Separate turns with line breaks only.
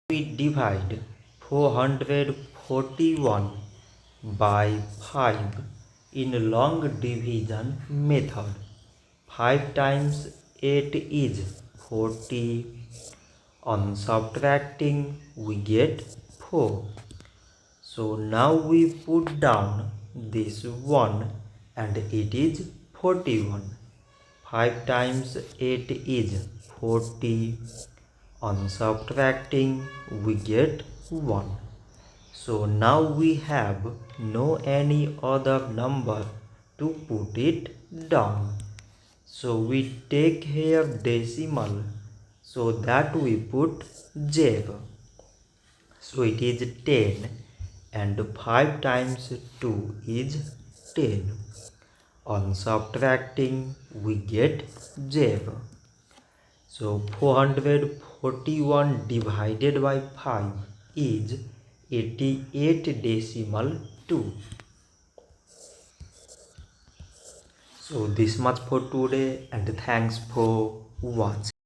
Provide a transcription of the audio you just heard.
We divide 441 by 5 in long division method. 5 times 8 is 40. On subtracting, we get 4. So now we put down this 1 and it is 41. 5 times 8 is 40. On subtracting, we get 1. So now we have no any other number to put it down. So we take here decimal, so that we put 0. So it is 10 and 5 times 2 is 10. On subtracting, we get 0. So 441 divided by 5 is 88.2. So this much for today and thanks for watching.